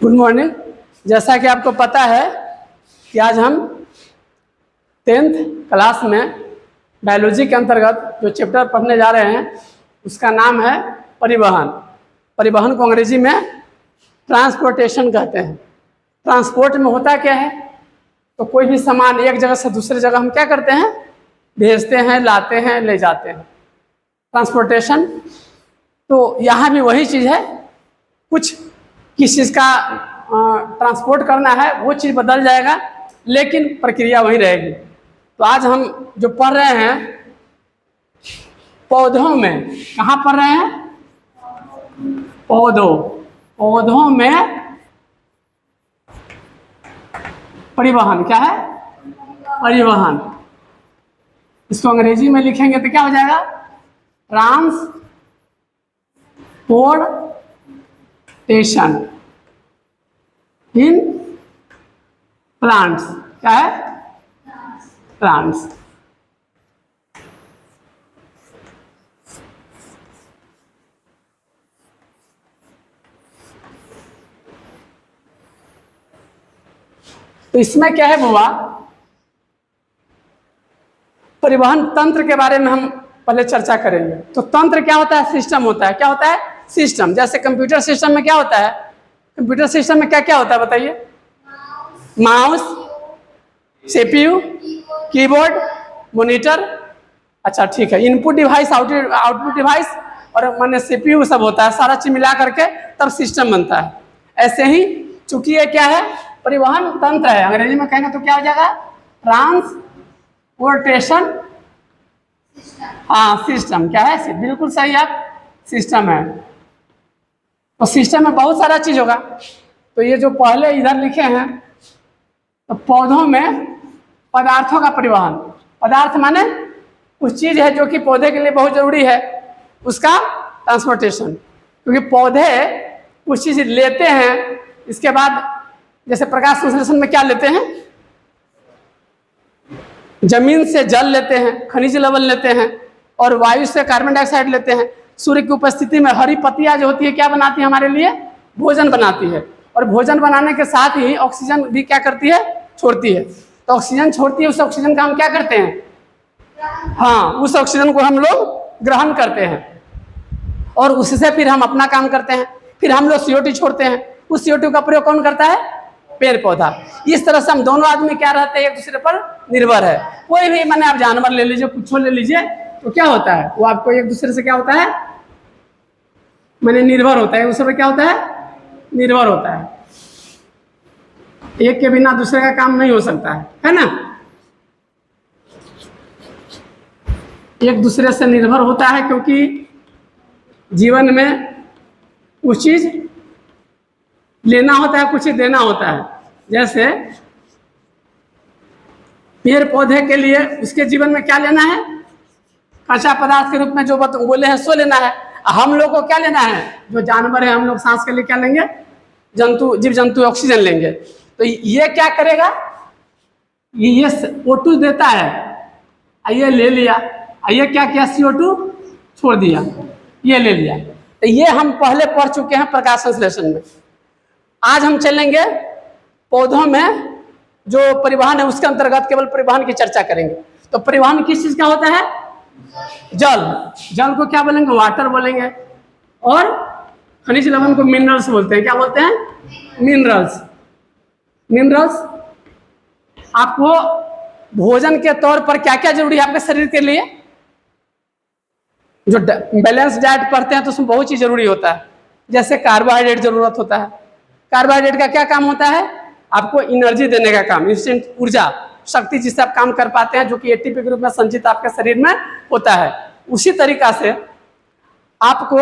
Good morning. जैसा कि आपको पता है कि आज हम 10th क्लास में बायोलॉजी के अंतर्गत जो चैप्टर पढ़ने जा रहे हैं उसका नाम है परिवहन। परिवहन को अंग्रेजी में ट्रांसपोर्टेशन कहते हैं। ट्रांसपोर्ट में होता क्या है, तो कोई भी सामान एक जगह से दूसरी जगह हम क्या करते हैं, भेजते हैं, लाते हैं, ले जाते हैं, ट्रांसपोर्टेशन। तो यहाँ भी वही चीज़ है, कुछ किस चीज़ का ट्रांसपोर्ट करना है वो चीज़ बदल जाएगा लेकिन प्रक्रिया वही रहेगी। तो आज हम जो पढ़ रहे हैं पौधों में, कहाँ पढ़ रहे हैं, पौधों में परिवहन। क्या है, परिवहन। इसको अंग्रेजी में लिखेंगे तो क्या हो जाएगा, ट्रांसपोर्टेशन इन प्लांट्स। क्या है, प्लांट्स। तो इसमें क्या है बुआ, परिवहन तंत्र के बारे में हम पहले चर्चा करेंगे। तो तंत्र क्या होता है, सिस्टम होता है। क्या होता है, सिस्टम। जैसे कंप्यूटर सिस्टम में क्या होता है, कंप्यूटर सिस्टम में क्या क्या होता है बताइए, माउस, सीपीयू, कीबोर्ड, मॉनिटर। अच्छा ठीक है, इनपुट डिवाइस, आउटपुट डिवाइस और माने सीपीयू सब होता है। सारा चीज मिला करके तब सिस्टम बनता है। ऐसे ही चूंकि ये क्या है, परिवहन तंत्र है, अंग्रेजी में कहेंगे तो क्या हो जाएगा, ट्रांसपोर्टेशन। हाँ, सिस्टम। क्या है, बिल्कुल सही, आप सिस्टम है। तो सिस्टम में बहुत सारा चीज होगा। तो ये जो पहले इधर लिखे हैं, तो पौधों में पदार्थों का परिवहन। पदार्थ माने कुछ चीज है जो कि पौधे के लिए बहुत जरूरी है, उसका ट्रांसपोर्टेशन। क्योंकि पौधे कुछ चीज लेते हैं, इसके बाद जैसे प्रकाश संश्लेषण में क्या लेते हैं, जमीन से जल लेते हैं, खनिज लवण लेते हैं, और वायु से कार्बन डाइऑक्साइड लेते हैं। सूर्य की उपस्थिति में हरी पत्तियां जो होती है क्या बनाती है, हमारे लिए भोजन बनाती है। और भोजन बनाने के साथ ही ऑक्सीजन भी क्या करती है, छोड़ती है। तो ऑक्सीजन छोड़ती है, उस ऑक्सीजन का हम क्या करते हैं, हाँ, उस ऑक्सीजन को हम लोग ग्रहण करते हैं और उससे फिर हम अपना काम करते हैं। फिर हम लोग CO2 छोड़ते हैं। उस CO2 का प्रयोग कौन करता है, पेड़ पौधा। इस तरह से हम दोनों आदमी क्या रहते हैं, एक दूसरे पर निर्भर है। कोई भी माने आप जानवर ले लीजिए, कुछ ले लीजिए, तो क्या होता है, वो आपको एक दूसरे से क्या होता है, माने निर्भर होता है। दूसरे पर क्या होता है, निर्भर होता है। एक के बिना दूसरे का काम नहीं हो सकता है ना। एक दूसरे से निर्भर होता है क्योंकि जीवन में कुछ चीज लेना होता है, कुछ चीज देना होता है। जैसे पेड़ पौधे के लिए उसके जीवन में क्या लेना है, कच्चा पदार्थ के रूप में जो बोले हैं सो लेना है। हम लोग को क्या लेना है, जो जानवर है, हम लोग सांस के लिए क्या लेंगे, जीव जंतु ऑक्सीजन लेंगे। तो ये क्या करेगा, ये O2 देता है, ये ले लिया, ये क्या किया, CO2 छोड़ दिया, ये ले लिया। तो ये हम पहले पढ़ चुके हैं प्रकाश संश्लेषण में। आज हम चलेंगे पौधों में जो परिवहन है उसके अंतर्गत केवल परिवहन की चर्चा करेंगे। तो परिवहन किस चीज का होता है, जल। जल को क्या बोलेंगे, वाटर बोलेंगे। और खनिज लवण को मिनरल्स बोलते हैं। क्या बोलते हैं, मिनरल्स। मिनरल्स आपको भोजन के तौर पर क्या क्या जरूरी है आपके शरीर के लिए, जो बैलेंस डाइट पढ़ते हैं तो उसमें बहुत चीज जरूरी होता है। जैसे कार्बोहाइड्रेट जरूरत होता है। कार्बोहाइड्रेट का क्या काम होता है, आपको एनर्जी देने का काम, इंस्टेंट ऊर्जा, शक्ति जिससे आप काम कर पाते हैं, जो कि ATP के रूप में संचित आपके शरीर में होता है। उसी तरीका से आपको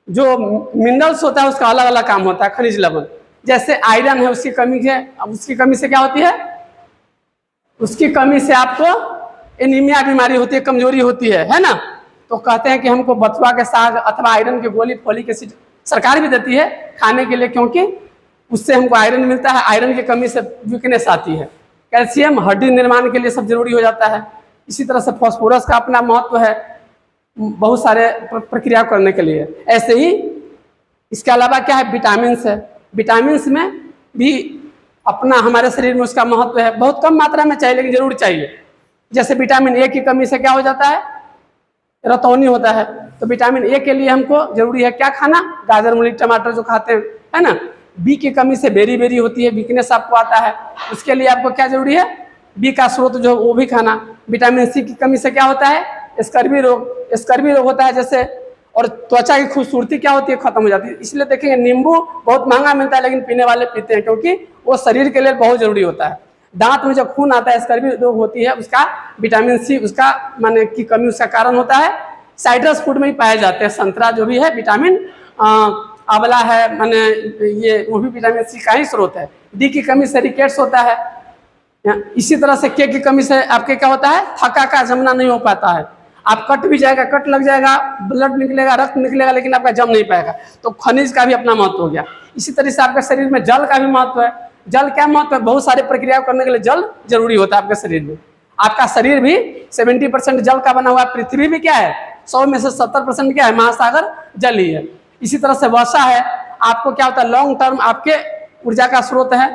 जो मिनरल्स होता है उसका अलग अलग काम होता है। खनिज लवण जैसे आयरन है, उसकी कमी से क्या होती है, उसकी कमी से आपको एनीमिया बीमारी होती है, कमजोरी होती है ना। तो कहते हैं कि हमको बथुआ के साग अथवा आयरन की गोली, फोलिक एसिड सरकार भी देती है खाने के लिए, क्योंकि उससे हमको आयरन मिलता है। आयरन की कमी से वीकनेस आती है। कैल्शियम हड्डी निर्माण के लिए सब जरूरी हो जाता है। इसी तरह से फास्फोरस का अपना महत्व है बहुत सारे प्रक्रिया करने के लिए। ऐसे ही इसके अलावा क्या है, विटामिन है। विटामिन में भी अपना हमारे शरीर में उसका महत्व है, बहुत कम मात्रा में चाहिए लेकिन जरूर चाहिए। जैसे विटामिन ए की कमी से क्या हो जाता है, रतौनी होता है। तो विटामिन ए के लिए हमको जरूरी है क्या खाना, गाजर मूली टमाटर जो खाते हैं, है ना। बी की कमी से बेरी बेरी होती है, वीकनेस आपको आता है, उसके लिए आपको क्या जरूरी है, बी का स्रोत जो वो भी खाना। विटामिन सी की कमी से क्या होता है, स्कर्वी रोग होता है जैसे, और त्वचा की खूबसूरती क्या होती है, खत्म हो जाती है। इसलिए देखेंगे नींबू बहुत महंगा मिलता है लेकिन पीने वाले पीते हैं, क्योंकि वो शरीर के लिए बहुत जरूरी होता है। दांत में जब खून आता है, स्कर्वी रोग होती है, उसका विटामिन सी उसका माने की कमी उसका कारण होता है। साइट्रस फूड में ही पाए जाते हैं, संतरा जो भी है विटामिन, आंवला है, माने ये वो भी विटामिन सी का ही स्रोत है। डी की कमी से रिकेट्स होता है। इसी तरह से के की कमी से आपके क्या होता है, थका का जमना नहीं हो पाता है। आप कट भी जाएगा, कट लग जाएगा, ब्लड निकलेगा, रक्त निकलेगा, लेकिन आपका जम नहीं पाएगा। तो खनिज का भी अपना महत्व हो गया। इसी तरह से आपके शरीर में जल का भी महत्व है। जल क्या महत्व है, बहुत सारे प्रक्रिया करने के लिए जल जरूरी होता है आपके शरीर में। आपका शरीर भी 70% जल का बना हुआ है। पृथ्वी भी क्या है, 100 में से 70% क्या है, महासागर जल ही है। इसी तरह से वर्षा है, आपको क्या होता है, लॉन्ग टर्म आपके ऊर्जा का स्रोत है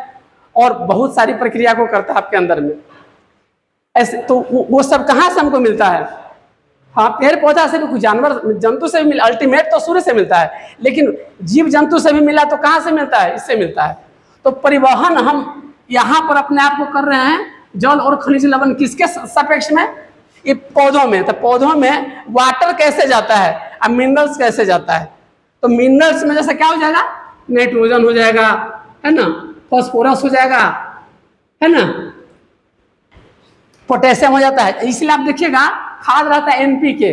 और बहुत सारी प्रक्रिया को करता है आपके अंदर में। ऐसे तो वो सब कहाँ से हमको मिलता है, हाँ पेड़ पौधा से भी, कुछ जानवर जंतु से भी मिला, अल्टीमेट तो सूर्य से मिलता है, लेकिन जीव जंतु से भी मिला तो कहाँ से मिलता है, इससे मिलता है। तो परिवहन हम यहाँ पर अपने आप को कर रहे हैं, जल और खनिज लवण किसके सापेक्ष में, ये पौधों में। तो पौधों में वाटर कैसे जाता है और मिनरल्स कैसे जाता है। तो मिनरल्स में जैसे क्या हो जाएगा, नाइट्रोजन हो जाएगा, है ना, फास्फोरस हो जाएगा, है ना, पोटेशियम हो जाता है। इसलिए आप देखिएगा खाद रहता है एनपीके,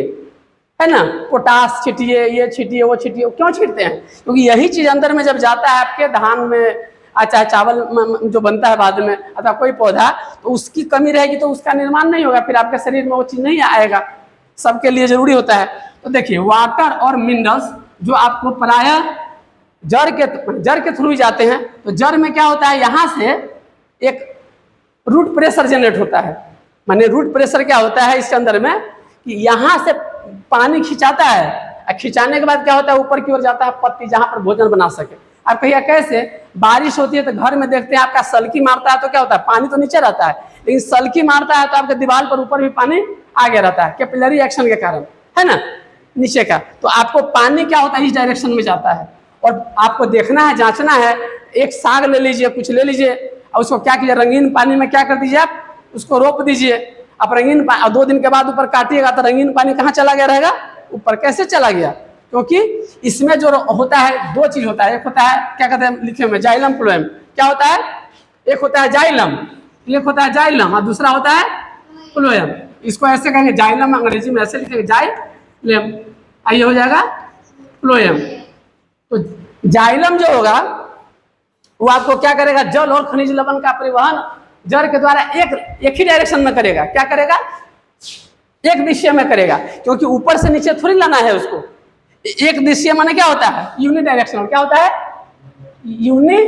है ना, पोटास छिटिए, ये छिटिए, वो छिटिए। क्यों छिटते हैं, क्योंकि यही चीज अंदर में जब जाता है आपके धान में, अच्छा चावल जो बनता है बाद में, अथवा कोई पौधा, तो उसकी कमी रहेगी तो उसका निर्माण नहीं होगा, फिर आपके शरीर में वो चीज नहीं आएगा। सबके लिए जरूरी होता है। तो देखिए वाटर और मिनरल्स जो आपको प्रायः जड़ के थ्रू जाते हैं। तो जड़ में क्या होता है, यहाँ से एक रूट प्रेशर जनरेट होता है। माने रूट प्रेशर क्या होता है इसके अंदर में, कि यहाँ से पानी खिंचाता है, और खिंचाने के बाद क्या होता है, ऊपर की ओर जाता है पत्ती, जहाँ पर भोजन बना सके। आप कहिए कैसे, बारिश होती है तो घर में देखते हैं आपका सलकी मारता है तो क्या होता है, पानी तो नीचे रहता है, लेकिन सलकी मारता है तो आपके दीवार पर ऊपर भी पानी आगे रहता है, कैपिलरी एक्शन के कारण, है ना, नीचे का। तो आपको पानी क्या होता है, इस डायरेक्शन में जाता है। और आपको देखना है, जांचना है, एक साग ले लीजिए, कुछ ले लीजिए, और उसको क्या कीजिए, रंगीन पानी में क्या कर दीजिए, आप उसको रोप दीजिए। आप रंगीन पानी, और 2 दिन के बाद ऊपर काटिएगा तो रंगीन पानी कहाँ चला गया रहेगा, ऊपर। कैसे चला गया, क्योंकि इसमें जो होता है 2 चीज होता है। एक होता है क्या कहते हैं लिखे में, जाइलम फ्लोएम। क्या होता है, एक होता है जाइलम, एक होता है जाइलम, और दूसरा होता है फ्लोएम। इसको ऐसे कहेंगे जाइलम, अंग्रेजी में ऐसे लिखेंगे जाइलम, आइए हो जाएगा फ्लोएम। तो जाइलम जो होगा वो आपको क्या करेगा, जल और खनिज लवण का परिवहन जड़ के द्वारा एक ही डायरेक्शन में करेगा। क्या करेगा, एक दिशा में करेगा, क्योंकि ऊपर से नीचे थोड़ी लाना है उसको। एक दिशा माने क्या होता है, यूनि डायरेक्शनल। क्या होता है, यूनि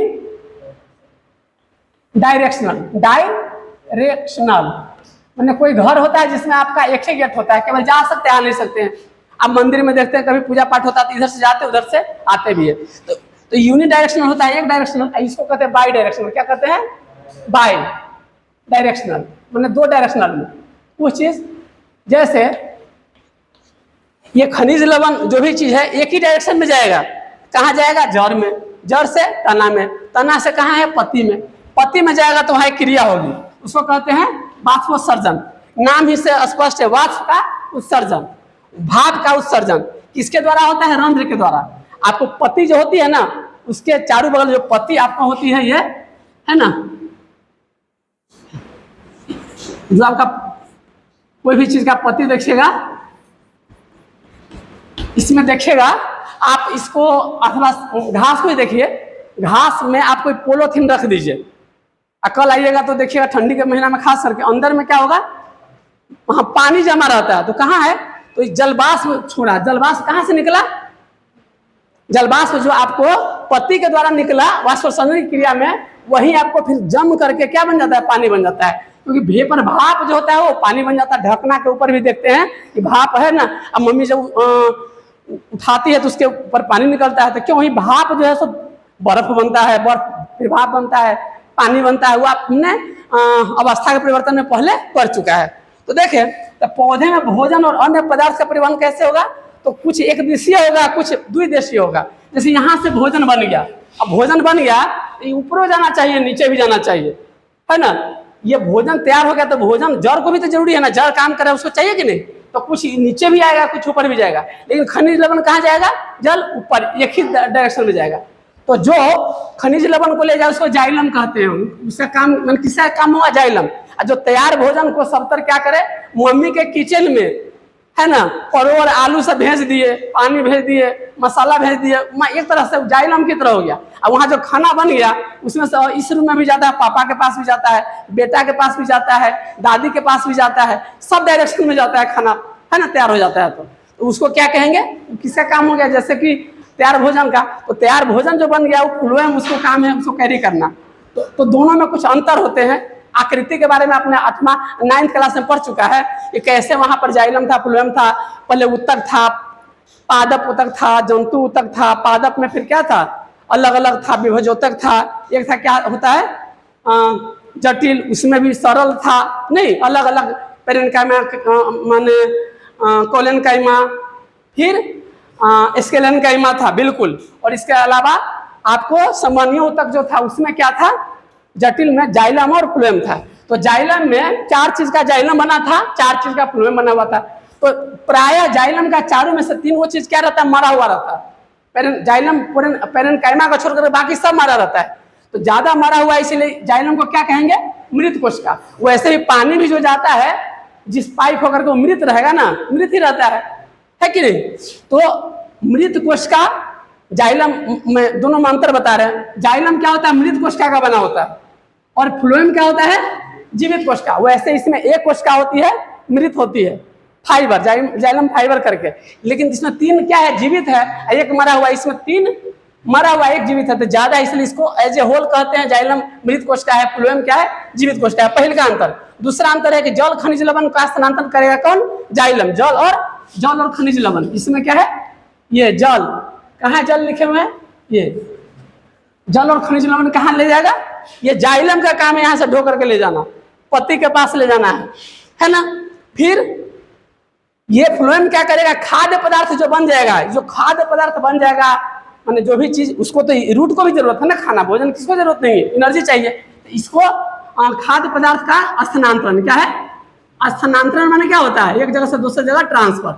डायरेक्शनल। डायरेक्शनल माने कोई घर होता है जिसमें आपका एक ही गेट होता है, केवल जा सकते हैं, आ नहीं सकते हैं। आप मंदिर में देखते हैं कभी पूजा पाठ होता है तो इधर से जाते उधर से आते भी है। तो यूनि डायरेक्शनल होता है, एक डायरेक्शनल। इसको कहते हैं बाई डायरेक्शनल। क्या कहते हैं, बाई डायरेक्शनल, माने 2 डायरेक्शनल में कुछ चीज। जैसे ये खनिज लवण जो भी चीज है एक ही डायरेक्शन में जाएगा। कहाँ जाएगा, जड़ में, जड़ से तना में, तना से कहाँ है, पत्ती में, पत्ती में जाएगा तो वहाँ एक क्रिया होगी, उसको कहते हैं वाष्पोत्सर्जन। नाम ही से स्पष्ट है, वाष्प का उत्सर्जन, भाप का उत्सर्जन किसके द्वारा होता है, रंध्र के द्वारा। आपको पत्ती जो होती है ना, उसके चारों बगल जो पत्ती आपको होती है, ये है ना, जो आपका कोई भी चीज का पत्ती देखिएगा, इसमें देखिएगा आप इसको, अथवा घास को ही देखिए, घास में आप कोई पोलोथीन रख दीजिए, कल आइएगा तो देखिएगा ठंडी के महीना में खास करके अंदर में क्या होगा, वहां पानी जमा रहता है। तो कहाँ है, तो जलवाष्प छोड़ा, जलवाष्प कहाँ से निकला, जलवाष्प जो आपको पत्ती के द्वारा निकला वाष्पोत्सर्जन की क्रिया में, वही आपको फिर जम करके क्या बन जाता है, पानी बन जाता है। क्योंकि वेपर भाप जो होता है वो पानी बन जाता है। ढकना के ऊपर भी देखते हैं कि भाप है ना। अब मम्मी जब उठाती है तो उसके ऊपर पानी निकलता है, तो क्यों वही भाप जो है सो बर्फ बनता है, बर्फ फिर भाप बनता है, पानी बनता है। वो आपने अवस्था के परिवर्तन में पहले कर चुका है। तो देखें, तो पौधे में भोजन और अन्य पदार्थ का परिवहन कैसे होगा, तो कुछ एक दिशीय होगा, कुछ द्विदिशीय होगा। जैसे यहाँ से भोजन बन गया, अब भोजन बन गया तो ऊपर जाना चाहिए, नीचे भी जाना चाहिए, है ना। ये भोजन तैयार हो गया तो भोजन, जड़ को भी तो जरूरी है ना, जड़ काम करे उसको चाहिए कि नहीं, तो कुछ नीचे भी आएगा, कुछ ऊपर भी जाएगा। लेकिन खनिज लवण कहाँ जाएगा, जल ऊपर, एक ही डायरेक्शन में जाएगा। तो जो खनिज लवण को ले जाए उसको जाइलम कहते हैं। उसका काम किसका काम हुआ, जाइलम। और जो तैयार भोजन को सबतर क्या करे, मम्मी के किचन में, है ना, परोर आलू सब भेज दिए, पानी भेज दिए, मसाला भेज दिए, एक तरह से जाइलम की तरह हो गया। अब वहाँ जो खाना बन गया उसमें से इस रूम में भी जाता है, पापा के पास भी जाता है, बेटा के पास भी जाता है, दादी के पास भी जाता है, सब डायरेक्शन में जाता है खाना, है ना, तैयार हो जाता है। तो उसको क्या कहेंगे, किसका काम हो गया, जैसे कि तैयार भोजन का। तो तैयार भोजन जो बन गया वो फ्लोएम, उसको काम है उसको कैरी करना। तो दोनों में कुछ अंतर होते हैं। आकृति के बारे में आपने 8वां 9th क्लास में पढ़ चुका है कि कैसे वहां पर जाइलम था, फ्लोएम था। पहले उत्तक था, पादप उत्तक था, जंतु उत्तक था, पादप में फिर क्या था, अलग अलग था, विभजोतक था, एक था क्या होता है जटिल, उसमें भी सरल था, नहीं अलग अलग, पेरेन्काइमा माने कोलेनकाइमा, फिर स्केलेनकाइमा था, बिल्कुल। और इसके अलावा आपको समन्वय उत्तक जो था उसमें क्या था, जटिल में जाइलम और फ्लोएम था। तो जाइलम में 4 चीज का जाइलम बना था, 4 चीज का फ्लोएम बना हुआ था। तो प्राय जाइलम का चारों में से 3 वो चीज क्या रहता है, मरा हुआ रहता है। जाइलम पेरेन्काइमा को छोड़कर बाकी सब मरा रहता है। तो ज्यादा मरा हुआ, इसीलिए जाइलम को क्या कहेंगे, मृत कोशिका। वैसे ही पानी भी जो जाता है जिस पाइप होकर के मृत रहेगा ना, मृत ही रहता है कि नहीं। तो मृत कोशिका जाइलम में दोनों में अंतर बता रहे हैं। जाइलम क्या होता है, मृत कोशिका का बना होता है, और फ्लोएम क्या होता है, जीवित कोशिका। वैसे इसमें एक कोशिका होती है, मृत होती है, फाइबर, जाइलम फाइबर करके। लेकिन इसमें 3 क्या है, जीवित है, एक मरा हुआ। इसमें 3 मरा हुआ, एक जीवित है, तो ज्यादा, इसलिए इसको एज ए होल कहते हैं। जाइलम मृत कोशिका है, फ्लोएम क्या है, जीवित कोशिका है। पहले का अंतर। दूसरा अंतर है कि जल खनिज लवण का स्थानांतरण करेगा कौन, जाइलम। जल और खनिज लवण, इसमें क्या है, ये जल, कहाँ है जल लिखे हुए हैं, ये जल और खनिज लवण कहाँ ले जाएगा, ये जाइलम का काम है, यहाँ से ढो करके ले जाना, पत्ती के पास ले जाना है ना। फिर ये फ्लोएम क्या करेगा, खाद्य पदार्थ जो बन जाएगा, जो खाद्य पदार्थ बन जाएगा, माने जो भी चीज, उसको तो रूट को भी जरूरत है ना, खाना भोजन किसको जरूरत नहीं है, एनर्जी चाहिए। तो इसको खाद्य पदार्थ का स्थानांतरण, क्या है, स्थानांतरण माने क्या होता है, एक जगह से दूसरी जगह ट्रांसफर।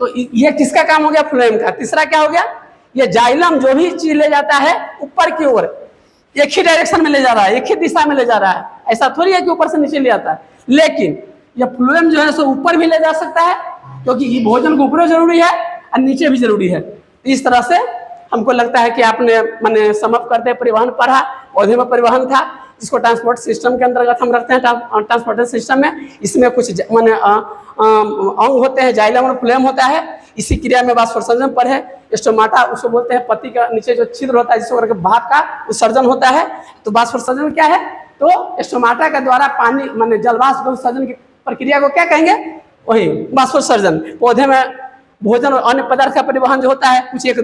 तो ये किसका काम हो गया, फ्लोएम का। तीसरा क्या हो गया, ये जाइलम जो भी चीज ले जाता है ऊपर की ओर, एक ही डायरेक्शन में ले जा रहा है, एक ही दिशा में ले जा रहा है। ऐसा थोड़ी है कि ऊपर से नीचे ले आता है। लेकिन ये फ्लोएम जो है सो ऊपर भी ले जा सकता है, क्योंकि ये भोजन को ऊपर जरूरी है और नीचे भी जरूरी है। इस तरह से हमको लगता है कि आपने मैंने समअप करते परिवहन पढ़ा, पौधे में परिवहन था, जिसको ट्रांसपोर्ट सिस्टम के अंतर्गत हम रखते हैं। ट्रांसपोर्टेशन सिस्टम में इसमें कुछ माने अंग होते हैं, जाइलम और फ्लोएम होता है। इसी क्रिया में वाष्पोत्सर्जन पर है। स्टोमाटा उसको बोलते हैं, पत्ती का नीचे जो छिद्र होता है जिसको करके भाप का उत्सर्जन होता है। तो वाष्पोत्सर्जन क्या है, तो स्टोमाटा के द्वारा पानी माने जलवाष्प उत्सर्जन की प्रक्रिया को क्या कहेंगे, वही वाष्पोत्सर्जन। पौधे में भोजन और अन्य पदार्थ का परिवहन जो होता है, कुछ एक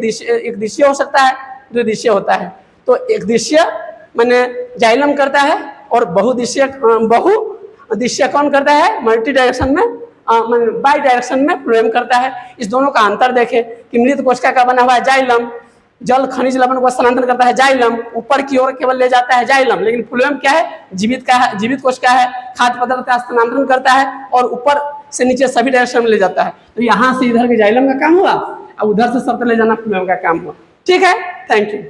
दिशीय हो सकता है, द्विदिशीय होता है। तो एक दिशीय माने जाइलम करता है, और बहुदिशीय कौन करता है, मल्टी डायरेक्शन में बाई डायरेक्शन में फ्लोएम करता है। इस दोनों का अंतर देखें कि मृत कोशिका का बना हुआ है जाइलम, जल खनिज लवण को स्थानांतरण करता है जाइलम, ऊपर की ओर केवल ले जाता है जाइलम। लेकिन फ्लोएम क्या है, जीवित कोशिका है, खाद्य पदार्थ का स्थानांतरण करता है और ऊपर से नीचे सभी डायरेक्शन में ले जाता है। तो यहाँ से इधर के जाइलम का काम हुआ, और उधर से सब ले जाना फ्लोएम का काम हुआ। ठीक है, थैंक यू।